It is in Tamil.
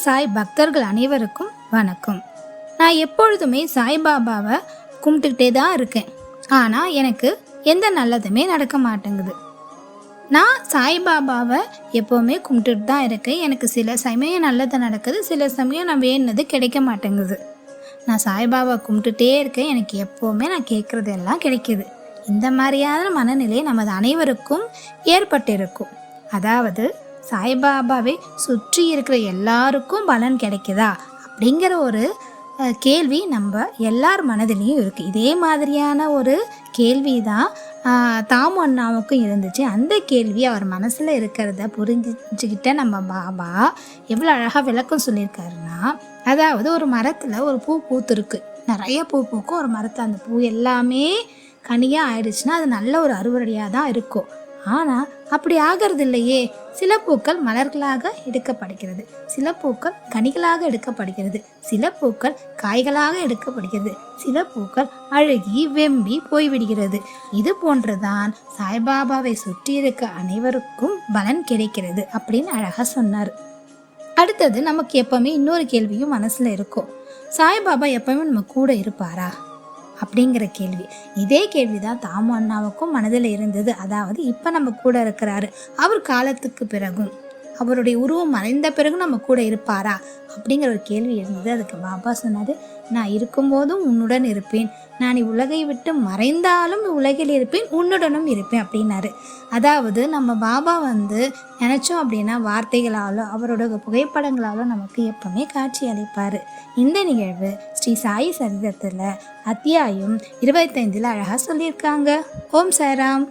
சாய் பக்தர்கள் அனைவருக்கும் வணக்கம். நான் எப்பொழுதுமே சாய்பாபாவை கும்பிட்டுக்கிட்டே தான் இருக்கேன். ஆனால் எனக்கு எந்த நல்லதுமே நடக்க மாட்டேங்குது. நான் சாய்பாபாவை எப்போவுமே கும்பிட்டுட்டு தான் இருக்கேன். எனக்கு சில சமயம் நல்லது நடக்குது, சில சமயம் நான் வேணுனது கிடைக்க மாட்டேங்குது. நான் சாய்பாபா கும்பிட்டுட்டே இருக்கேன், எனக்கு எப்போவுமே நான் கேட்குறது எல்லாம் கிடைக்கிது. இந்த மாதிரியான மனநிலை நமது அனைவருக்கும் ஏற்பட்டிருக்கும். அதாவது சாய்பாபாவை சுற்றி இருக்கிற எல்லாருக்கும் பலன் கிடைக்குதா அப்படிங்கிற ஒரு கேள்வி நம்ம எல்லார் மனதிலையும் இருக்குது. இதே மாதிரியான ஒரு கேள்வி தான் தாமு அண்ணாவுக்கும் இருந்துச்சு. அந்த கேள்வி அவர் மனசில் இருக்கிறத புரிஞ்சுக்கிட்ட நம்ம பாபா எவ்வளோ அழகாக விளக்கம் சொல்லியிருக்காருன்னா, அதாவது ஒரு மரத்தில் ஒரு பூ பூத்துருக்கு, நிறைய பூ பூக்கும். ஒரு மரத்தில் அந்த பூ எல்லாமே கனியாக ஆயிடுச்சுன்னா அது நல்ல ஒரு அறுவடையாக தான் இருக்கும். ஆனால் அப்படி ஆகிறது இல்லையே. சில பூக்கள் மலர்களாக எடுக்கப்படுகிறது, சில பூக்கள் கனிகளாக எடுக்கப்படுகிறது, சில பூக்கள் காய்களாக எடுக்கப்படுகிறது, சில பூக்கள் அழுகி வெம்பி போய்விடுகிறது. இது போன்றுதான் சாய்பாபாவை சுற்றி இருக்க அனைவருக்கும் பலன் கிடைக்கிறது அப்படின்னு அழகாக சொன்னார். அடுத்தது நமக்கு எப்பவுமே இன்னொரு கேள்வியும் மனசில் இருக்கும், சாய்பாபா எப்பவுமே நம்ம கூட இருப்பாரா அப்படிங்கிற கேள்வி. இதே கேள்வி தான் தாமு அண்ணாவுக்கும் மனதில் இருந்தது. அதாவது இப்போ நம்ம கூட இருக்கிறாரு, அவர் காலத்துக்கு பிறகும் அவருடைய உருவம் மறைந்த பிறகு நம்ம கூட இருப்பாரா அப்படிங்கிற ஒரு கேள்வி இருந்தது. அதுக்கு பாபா சொன்னார், நான் இருக்கும்போதும் உன்னுடன் இருப்பேன், நான் உலகை விட்டு மறைந்தாலும் உலகில் இருப்பேன், உன்னுடனும் இருப்பேன் அப்படின்னாரு. அதாவது நம்ம பாபா நினச்சோம் அப்படின்னா வார்த்தைகளாலோ அவரோட புகைப்படங்களாலோ நமக்கு எப்பவுமே காட்சி அளிப்பார். இந்த நிகழ்வு ஸ்ரீ சாயி சரிதத்தில் அத்தியாயம் 25 அழகாக சொல்லியிருக்காங்க. ஓம் சாய்ராம்.